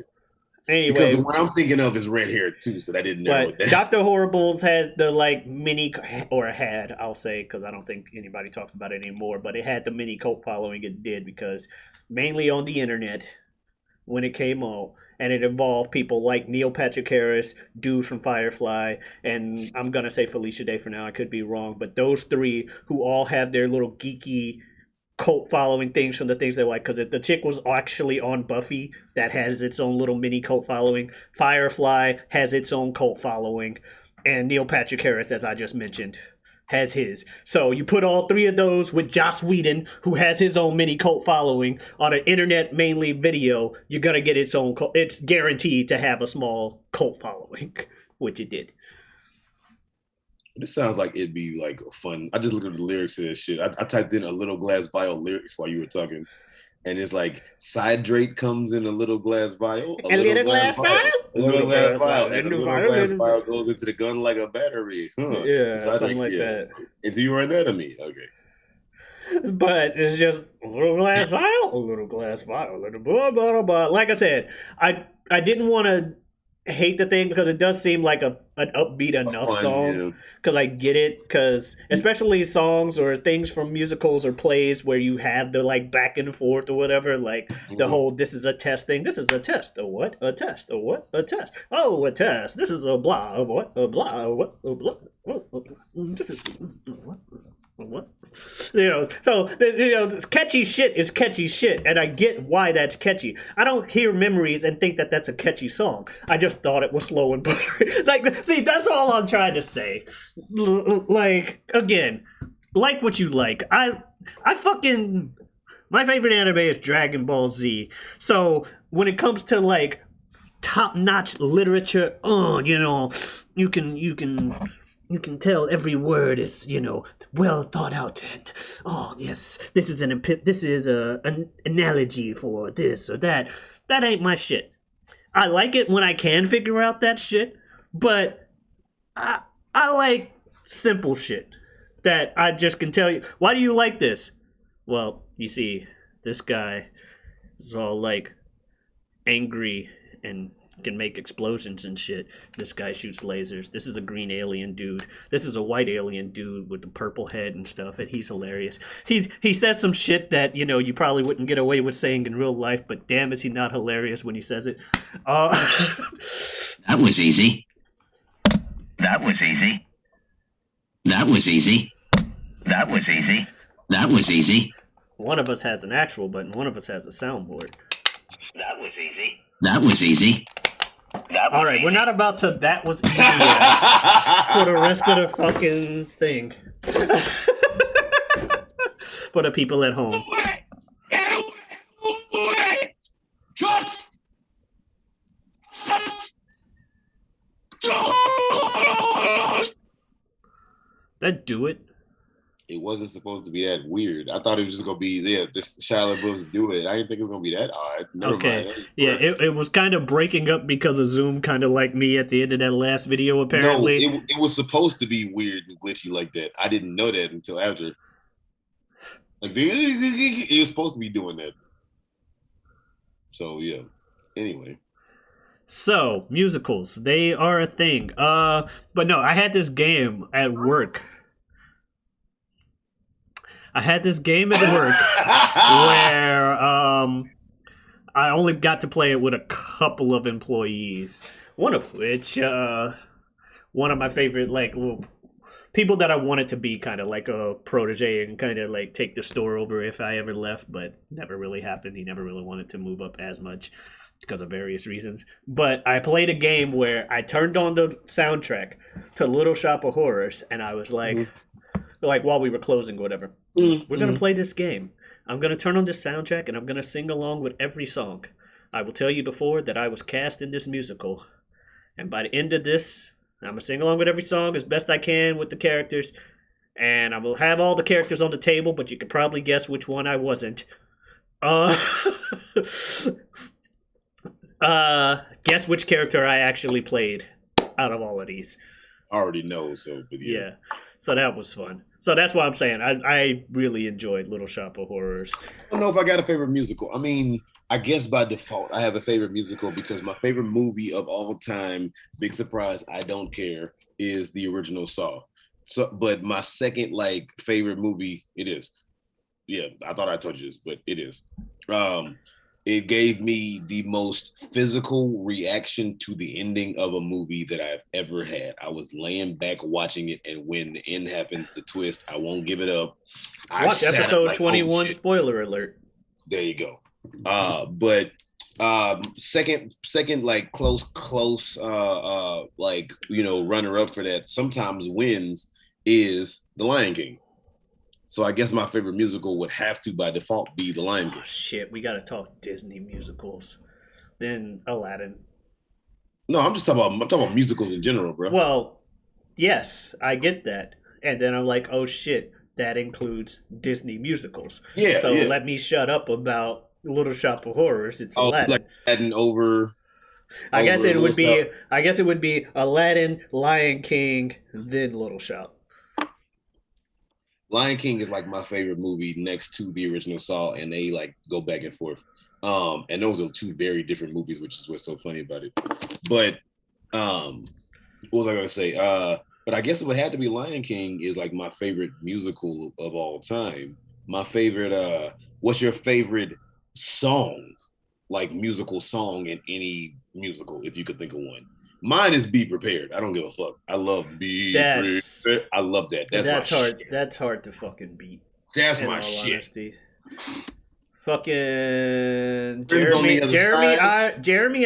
Speaker 2: Because
Speaker 1: anyway,
Speaker 2: the one I'm thinking of is red hair too, so that didn't narrow
Speaker 1: but
Speaker 2: it down.
Speaker 1: Doctor Horrible's had the like mini or had I'll say because I don't think anybody talks about it anymore. But it had the mini cult following it did because mainly on the internet when it came on. And it involved people like Neil Patrick Harris, dude from Firefly, and I'm gonna say Felicia Day for now. I could be wrong, but those three who all have their little geeky cult following things from the things they like. Because the chick was actually on Buffy, that has its own little mini cult following. Firefly has its own cult following, and Neil Patrick Harris, as I just mentioned, has his. So you put all three of those with Joss Whedon, who has his own mini cult following, on an internet mainly video, you're gonna get its own cult. It's guaranteed to have a small cult following, which it did.
Speaker 2: This sounds like it'd be like fun. I just looked at the lyrics of this shit. I typed in a little glass vial lyrics while you were talking. And it's like Sidrate comes in a little glass vial.
Speaker 1: A little glass vial?
Speaker 2: A little glass vial.
Speaker 1: And
Speaker 2: And a
Speaker 1: the
Speaker 2: little glass vial goes into the gun like a battery. Huh.
Speaker 1: Yeah, something like that.
Speaker 2: And do you run that on me? Okay.
Speaker 1: But it's just a little glass vial, a little glass vial, a little blah, blah, blah, blah. Like I said, I didn't want to hate the thing because it does seem like an upbeat enough song. Because I get it, because especially songs or things from musicals or plays where you have the like back and forth or whatever, like the whole "this is a test" thing. This is a test. A what? A test. A what? A test. Oh, a test. This is a blah. A what? A blah. A what? A blah. This is what? So catchy shit is catchy shit, and I get why that's catchy. I don't hear Memories and think that that's a catchy song. I just thought it was slow and boring. Like, see, that's all I'm trying to say. Like, again, like what you like. I fucking, my favorite anime is Dragon Ball Z. So when it comes to like top-notch literature, you can tell every word is, well thought out, and yes, this is an analogy for this or that. That ain't my shit. I like it when I can figure out that shit, but I like simple shit that I just can tell you. Why do you like this? Well, you see, this guy is all like angry and can make explosions and shit. This guy shoots lasers. This is a green alien dude. This is a white alien dude with the purple head and stuff, and he's hilarious. He says some shit that, you probably wouldn't get away with saying in real life, but damn is he not hilarious when he says it.
Speaker 3: That was easy. That was easy. That was easy. That was easy. That was easy.
Speaker 1: One of us has an actual button, one of us has a soundboard.
Speaker 3: That was easy. That was easy. That was
Speaker 1: all right,
Speaker 3: easy.
Speaker 1: we're not about to that was easy for the rest of the fucking thing. For the people at home.
Speaker 3: Just
Speaker 1: that do it?
Speaker 2: It wasn't supposed to be that weird. I thought it was just gonna be just Shia LaBeouf's do it. I didn't think it was gonna be that odd. Never mind.
Speaker 1: Yeah, it was kind of breaking up because of Zoom, kind of like me at the end of that last video. Apparently,
Speaker 2: no, it was supposed to be weird and glitchy like that. I didn't know that until after. Like it was supposed to be doing that. So yeah. Anyway.
Speaker 1: So musicals, they are a thing. But no, I had this game at work. Where I only got to play it with a couple of employees. One of which, one of my favorite like little people that I wanted to be kind of like a protege and kind of like take the store over if I ever left, but never really happened. He never really wanted to move up as much because of various reasons. But I played a game where I turned on the soundtrack to Little Shop of Horrors, and I was like, while we were closing or whatever, we're going to play this game. I'm going to turn on this soundtrack, and I'm going to sing along with every song. I will tell you before that I was cast in this musical. And by the end of this, I'm going to sing along with every song as best I can with the characters. And I will have all the characters on the table, but you could probably guess which one I wasn't. Guess which character I actually played. out of all of these.
Speaker 2: I already know. So, but yeah.
Speaker 1: Yeah. So that was fun. So that's why I'm saying I really enjoyed Little Shop of Horrors.
Speaker 2: I don't know if I got a favorite musical. I mean, I guess by default, I have a favorite musical because my favorite movie of all time, big surprise, I don't care, is the original Saw. So, but my second like favorite movie, it is. Yeah, I thought I told you this, but it is. It gave me the most physical reaction to the ending of a movie that I've ever had. I was laying back watching it, and when the end happens, the twist, I won't give it up.
Speaker 1: Watch episode 21, spoiler alert.
Speaker 2: There you go. But second like close like runner up for that sometimes wins is The Lion King. So I guess my favorite musical would have to by default be The Lion King.
Speaker 1: Oh, shit, we gotta talk Disney musicals. Then Aladdin.
Speaker 2: No, I'm talking about musicals in general, bro.
Speaker 1: Well, yes, I get that. And then I'm like, oh shit, that includes Disney musicals.
Speaker 2: Yeah.
Speaker 1: So let me shut up about Little Shop of Horrors. It's Aladdin.
Speaker 2: Like Aladdin over.
Speaker 1: I guess it would be Aladdin, Lion King, then Little Shop.
Speaker 2: Lion King is like my favorite movie next to the original Saw, and they like go back and forth. And those are two very different movies, which is what's so funny about it. But what was I gonna say? But I guess it would have to be Lion King is like my favorite musical of all time. My favorite, what's your favorite song? Like musical song in any musical, if you could think of one. Mine is Be Prepared. I don't give a fuck. I love Prepared. I love that. That's
Speaker 1: hard.
Speaker 2: Shit.
Speaker 1: That's hard to fucking beat.
Speaker 2: That's my shit.
Speaker 1: Honesty. Fucking Jeremy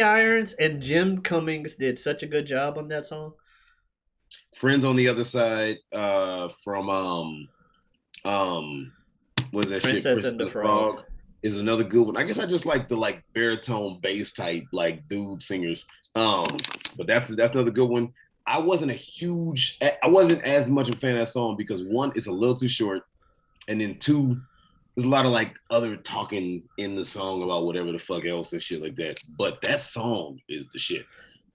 Speaker 1: Irons and Jim Cummings did such a good job on that song.
Speaker 2: Friends on the Other Side from what is that
Speaker 1: Princess
Speaker 2: shit?
Speaker 1: and the Frog
Speaker 2: is another good one. I guess I just like the like baritone bass type like dude singers. But that's another good one. I wasn't as much a fan of that song because one, it's a little too short, and then two, there's a lot of like other talking in the song about whatever the fuck else and shit like that. But that song is the shit.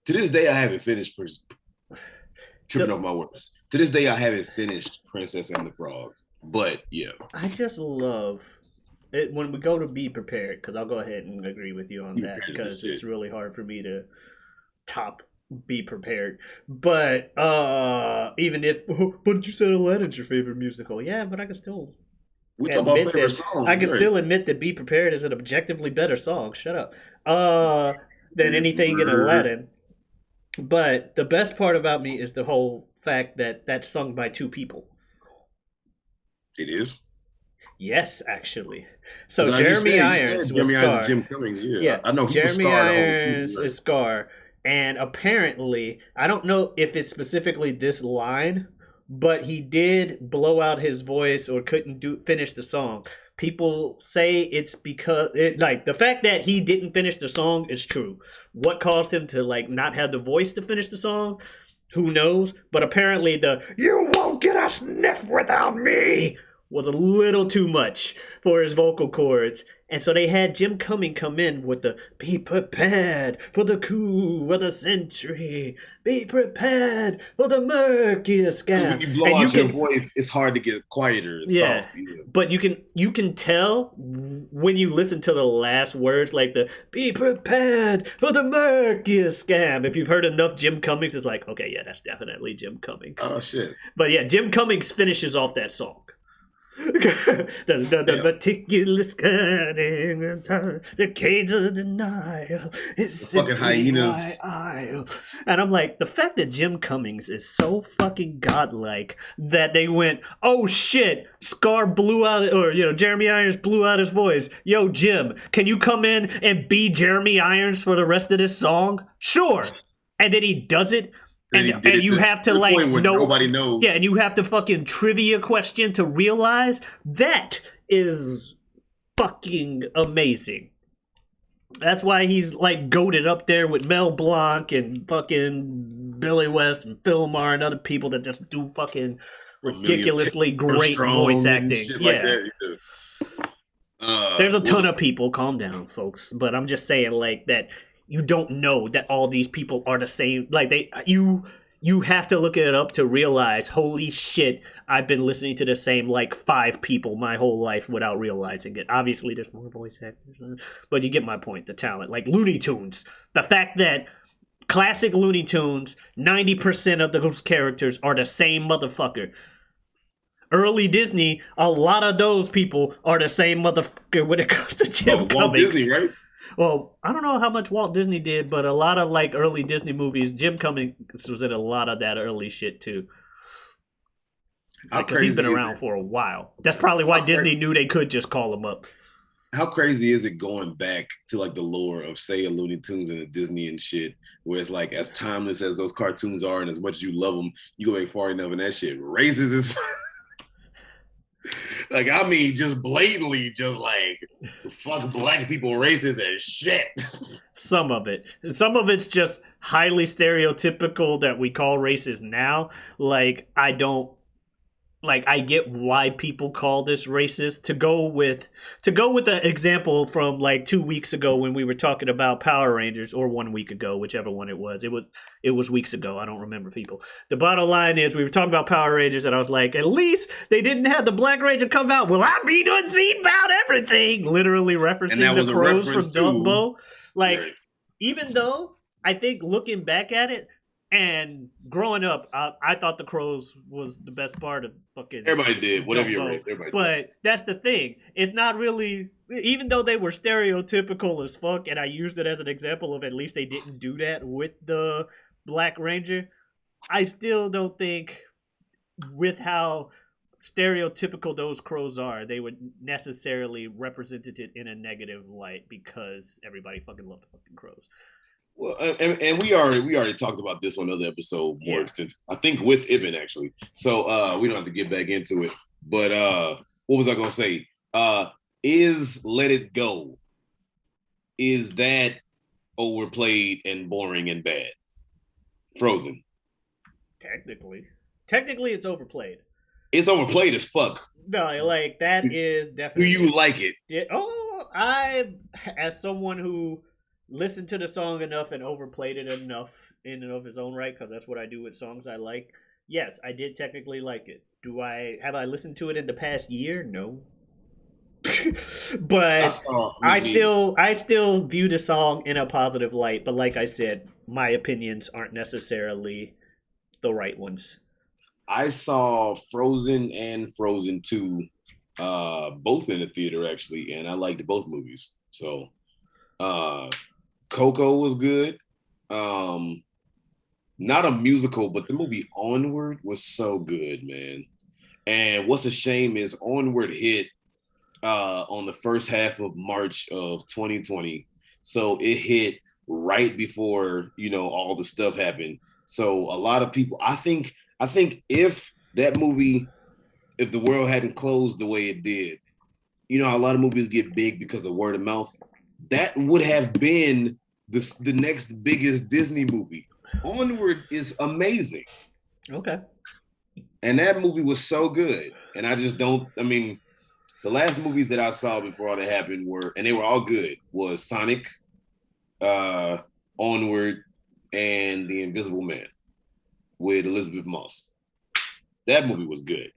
Speaker 2: To this day, I haven't finished tripping over my words. To this day, I haven't finished Princess and the Frog. But yeah,
Speaker 1: I just love it when we go to Be Prepared, because I'll go ahead and agree with you on that because it's really hard for me to top Be Prepared. But even if, but you said Aladdin's your favorite musical, yeah, but I can still.
Speaker 2: We talk about favorite songs.
Speaker 1: I can still admit that Be Prepared is an objectively better song. Shut up. Than anything in Aladdin. But the best part about me is the whole fact that that's sung by two people.
Speaker 2: It is.
Speaker 1: Yes, actually. So Jeremy Irons was Scar.
Speaker 2: Jim Cummings,
Speaker 1: yeah,
Speaker 2: I know
Speaker 1: Jeremy Irons is Scar, and apparently, I don't know if it's specifically this line, but he did blow out his voice or couldn't finish the song. People say it's because the fact that he didn't finish the song is true. What caused him to like not have the voice to finish the song? Who knows? But apparently the "you won't get a sniff without me" was a little too much for his vocal cords. And so they had Jim Cummings come in with the "be prepared for the coup of the century, be prepared for the murkiest scam."
Speaker 2: When you blow out your voice, it's hard to get quieter and soft. Yeah.
Speaker 1: But you can tell when you listen to the last words, like the "be prepared for the murkiest scam." If you've heard enough Jim Cummings, it's like, okay, yeah, that's definitely Jim Cummings.
Speaker 2: Oh shit!
Speaker 1: But yeah, Jim Cummings finishes off that song. the meticulous cutting of time, the cage of denial is
Speaker 2: fucking hyenas.
Speaker 1: And I'm like, the fact that Jim Cummings is so fucking godlike that they went, oh shit, Scar blew out, or Jeremy Irons blew out his voice. Yo, Jim, can you come in and be Jeremy Irons for the rest of this song? Sure. And then he does it. And you have to like know
Speaker 2: nobody knows.
Speaker 1: Yeah, and you have to fucking trivia question to realize that is fucking amazing. That's why he's like goated up there with Mel Blanc and fucking Billy West and Phil Mar and other people that just do fucking ridiculously great voice acting. Yeah. Like there's a ton of people, calm down, folks. But I'm just saying like that. you don't know that all these people are the same. Like you have to look it up to realize, holy shit, I've been listening to the same like 5 people my whole life without realizing it. Obviously, there's more voice actors, but you get my point. The talent, like Looney Tunes, the fact that classic Looney Tunes, 90% of those characters are the same motherfucker. Early Disney, a lot of those people are the same motherfucker when it comes to Jim Cummings.
Speaker 2: Walt Disney, right?
Speaker 1: Well, I don't know how much Walt Disney did, but a lot of like early Disney movies, Jim Cummings was in a lot of that early shit too. Because he's been around for a while. That's probably why Disney knew they could just call him up.
Speaker 2: How crazy is it going back to like the lore of say a Looney Tunes and a Disney and shit, where it's like as timeless as those cartoons are, and as much as you love them, you go back far enough, and that shit raises as like, I mean, just blatantly, just like fuck black people racist as shit.
Speaker 1: Some of it's just highly stereotypical that we call racist now. Like, I get why people call this racist. To go with the example from like 2 weeks ago when we were talking about Power Rangers, or 1 week ago, whichever one it was. It was weeks ago. I don't remember, people. The bottom line is we were talking about Power Rangers, and I was like, at least they didn't have the Black Ranger come out. Well, I be doing Z about everything, literally referencing the crows from Dumbo. Like, right. Even though I think looking back at it, and growing up, I thought the Crows was the best part of fucking.
Speaker 2: Everybody did, whatever you race.
Speaker 1: But that's the thing. It's not really, even though they were stereotypical as fuck, and I used it as an example of at least they didn't do that with the Black Ranger. I still don't think, with how stereotypical those crows are, they would necessarily represent it in a negative light because everybody fucking loved the fucking crows.
Speaker 2: Well, and we already talked about this on another episode more extensive. I think with Ibn actually. So we don't have to get back into it. But what was I gonna say? Is Let It Go? Is that overplayed and boring and bad? Frozen.
Speaker 1: Technically, it's overplayed.
Speaker 2: It's overplayed as fuck.
Speaker 1: No, like that is definitely.
Speaker 2: Do you like it?
Speaker 1: I, as someone who listened to the song enough and overplayed it enough in and of its own right, because that's what I do with songs I like. Yes, I did technically like it. Have I listened to it in the past year? No. But I still view the song in a positive light. But like I said, my opinions aren't necessarily the right ones.
Speaker 2: I saw Frozen and Frozen 2 both in the theater actually, and I liked both movies. So Coco was good. Not a musical, but the movie Onward was so good, man. And what's a shame is Onward hit on the first half of March of 2020. So it hit right before, all the stuff happened. So a lot of people, I think if that movie, if the world hadn't closed the way it did, how a lot of movies get big because of word of mouth, that would have been the next biggest Disney movie. Onward is amazing.
Speaker 1: Okay.
Speaker 2: And that movie was so good. And the last movies that I saw before all that happened and they were all good, was Sonic, Onward, and The Invisible Man with Elizabeth Moss. That movie was good.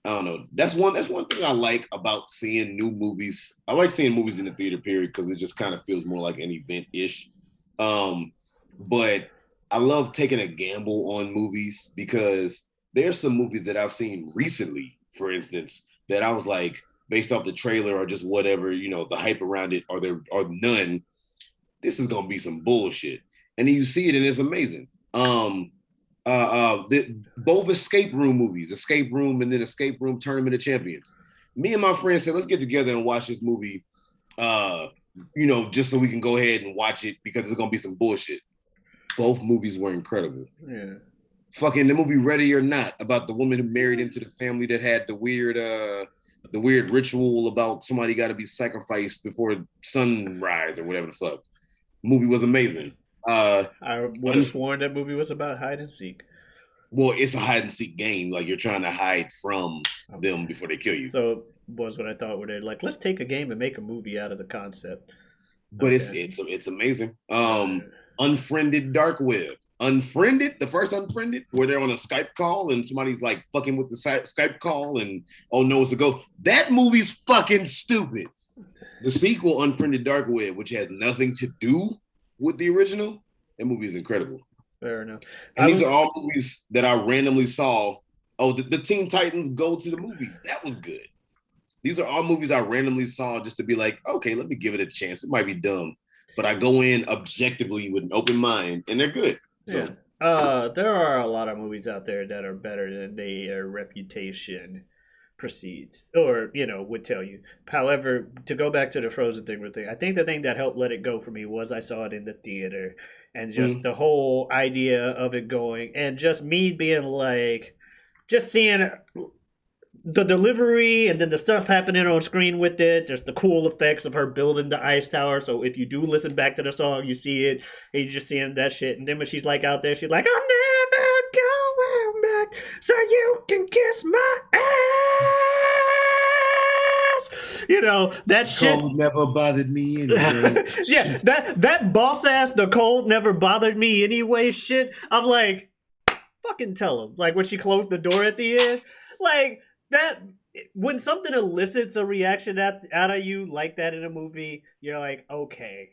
Speaker 2: I don't know. That's one thing I like about seeing new movies. I like seeing movies in the theater, period, because it just kind of feels more like an event-ish. But I love taking a gamble on movies because there's some movies that I've seen recently, for instance, that I was like, based off the trailer or just whatever, the hype around it, or none, this is gonna be some bullshit. And then you see it and it's amazing. Both escape room movies, Escape Room and then Escape Room Tournament of Champions. Me and my friends said, let's get together and watch this movie, just so we can go ahead and watch it because it's gonna be some bullshit. Both movies were incredible.
Speaker 1: Yeah.
Speaker 2: Fucking the movie Ready or Not, about the woman who married into the family that had the weird ritual about somebody got to be sacrificed before sunrise or whatever the fuck. The movie was amazing.
Speaker 1: I would have sworn that movie was about hide and seek.
Speaker 2: Well, it's a hide and seek game. Like, you're trying to hide from them before they kill you.
Speaker 1: So it was what I thought. Where they're like, let's take a game and make a movie out of the concept.
Speaker 2: but it's amazing. Unfriended Dark Web. Unfriended, the first Unfriended, where they're on a Skype call and somebody's like fucking with the Skype call and oh no, it's a go. That movie's fucking stupid. The sequel, Unfriended Dark Web, which has nothing to do with the original, that movie is incredible.
Speaker 1: Fair enough.
Speaker 2: And these are all movies that I randomly saw. Oh, the Teen Titans Go to the Movies. That was good. These are all movies I randomly saw just to be like, okay, let me give it a chance. It might be dumb, but I go in objectively with an open mind, and they're good. So.
Speaker 1: Yeah. There are a lot of movies out there that are better than their reputation precedes, or would tell you. However, to go back to the Frozen thing, I think the thing that helped let it go for me was I saw it in the theater, and just the whole idea of it going, and just me being like, just seeing the delivery and then the stuff happening on screen with it. There's the cool effects of her building the ice tower. So if you do listen back to the song, you see it, and you're just seeing that shit. And then when she's like out there, she's like, I'm never going back so you can kiss my ass. That shit.
Speaker 2: Cold never bothered me anyway.
Speaker 1: Yeah, that boss ass, the cold never bothered me anyway shit. I'm like, fucking tell him. Like when she closed the door at the end. Like, that, when something elicits a reaction out of you like that in a movie, you're like, okay,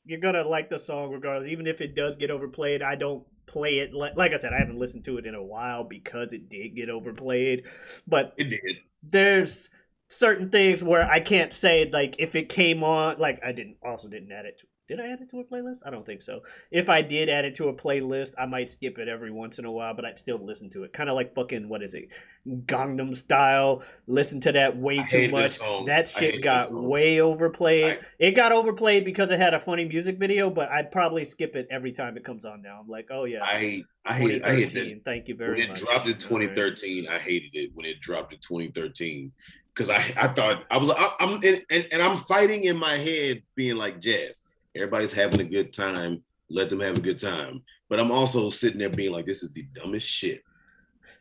Speaker 1: you're gonna like the song regardless. Even if it does get overplayed, I don't play it. Like I said, I haven't listened to it in a while because it did get overplayed. But
Speaker 2: it did.
Speaker 1: There's certain things where I can't say, like, if it came on, like, I didn't add it to. Did I add it to a playlist? I don't think so. If I did add it to a playlist, I might skip it every once in a while, but I'd still listen to it. Kind of like fucking, what is it? Gangnam Style. Listen to that way too much. That shit got way overplayed. It got overplayed because it had a funny music video, but I'd probably skip it every time it comes on now. I'm like, oh yeah.
Speaker 2: I hate it.
Speaker 1: Thank you very much.
Speaker 2: When it dropped in 2013, I hated it when it dropped in 2013. Because I thought, I'm fighting in my head being like, Jazz, everybody's having a good time. Let them have a good time. But I'm also sitting there being like, this is the dumbest shit.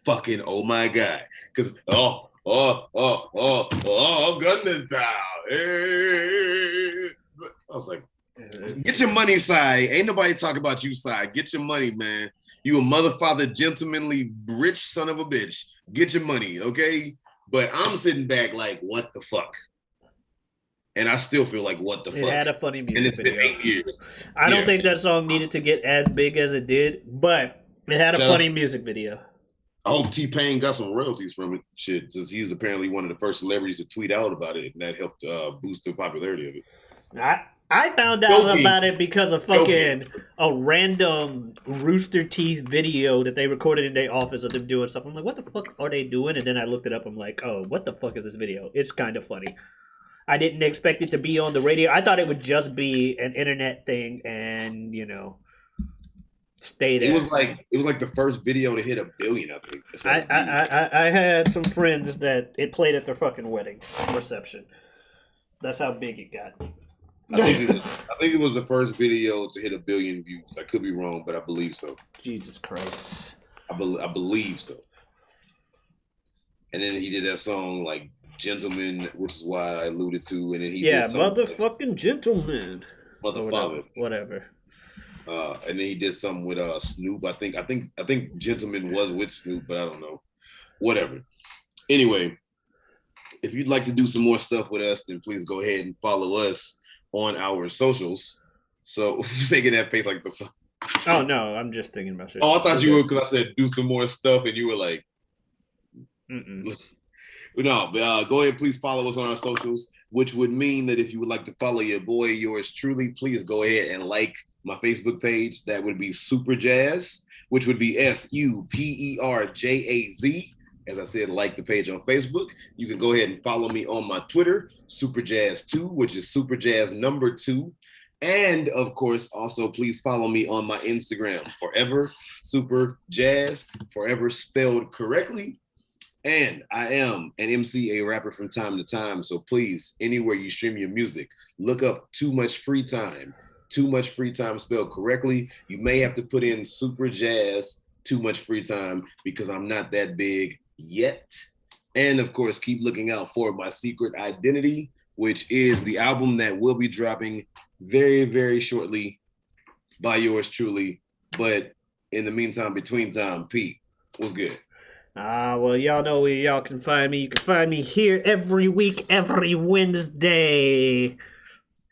Speaker 2: Fucking, oh my God. Because, Gangnam Style. Hey. I was like, get your money, Sai. Ain't nobody talking about you, Sai. Get your money, man. You a motherfather, gentlemanly, rich son of a bitch. Get your money, okay? But I'm sitting back like, what the fuck? And I still feel like, what the fuck?
Speaker 1: It had a funny music video.
Speaker 2: Been 8 years.
Speaker 1: I don't think that song needed to get as big as it did, but it had a funny music video.
Speaker 2: I hope T-Pain got some royalties from it, shit, since he was apparently one of the first celebrities to tweet out about it, and that helped boost the popularity of it.
Speaker 1: I found out about it because of fucking a random Rooster Teeth video that they recorded in their office of them doing stuff. I'm like, what the fuck are they doing? And then I looked it up. I'm like, oh, what the fuck is this video? It's kind of funny. I didn't expect it to be on the radio. I thought it would just be an internet thing and, stay there.
Speaker 2: It was like the first video to hit 1 billion, I think.
Speaker 1: I had some friends that it played at their fucking wedding reception. That's how big it got.
Speaker 2: I think it was the first video to hit 1 billion views. I could be wrong, but I believe so.
Speaker 1: Jesus Christ.
Speaker 2: I believe so. And then he did that song like Gentleman, which is why I alluded to, and then he did
Speaker 1: motherfucking Gentleman.
Speaker 2: Motherfucker.
Speaker 1: Whatever.
Speaker 2: And then he did something with Snoop. I think Gentleman was with Snoop, but I don't know. Whatever. Anyway, if you'd like to do some more stuff with us, then please go ahead and follow us on our socials. So making that face like the fuck.
Speaker 1: Oh no, I'm just thinking about shit.
Speaker 2: Oh, I thought you were, because I said do some more stuff, and you were like, No, but go ahead, please follow us on our socials, which would mean that if you would like to follow your boy, yours truly, please go ahead and like my Facebook page. That would be Superjaz, which would be SUPERJAZ. As I said, like the page on Facebook. You can go ahead and follow me on my Twitter, Superjaz2, which is Superjaz number 2. And of course, also please follow me on my Instagram, Forever Superjaz, forever spelled correctly. And I am an MC, a rapper from time to time. So please, anywhere you stream your music, look up Too Much Free Time. Too Much Free Time spelled correctly. You may have to put in Superjaz, Too Much Free Time, because I'm not that big yet. And of course, keep looking out for My Secret Identity, which is the album that will be dropping very, very shortly by yours truly. But in the meantime, between time, Pete, what's good?
Speaker 1: Well, y'all know where y'all can find me. You can find me here every week, every Wednesday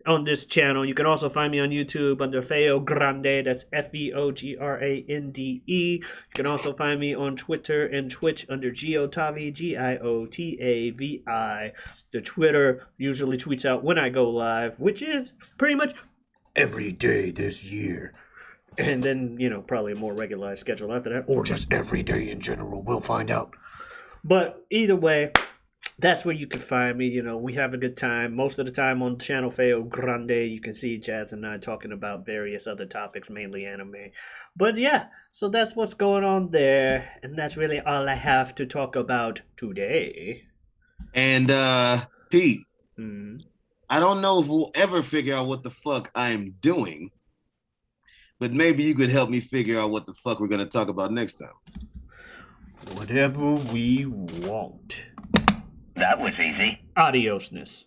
Speaker 1: on this channel. You can also find me on YouTube under feogrande. That's Feogrande. You can also find me on Twitter and Twitch under Giotavi, Giotavi. The Twitter usually tweets out when I go live, which is pretty much every day this year. And then, probably a more regularized schedule after that, or just every day in general. We'll find out. But either way, that's where you can find me. We have a good time. Most of the time on Channel feogrande, you can see Jazz and I talking about various other topics, mainly anime. But yeah, so that's what's going on there. And that's really all I have to talk about today.
Speaker 2: And Pete, I don't know if we'll ever figure out what the fuck I'm doing, but maybe you could help me figure out what the fuck we're going to talk about next time.
Speaker 1: Whatever we want.
Speaker 3: That was easy.
Speaker 1: Adiosness.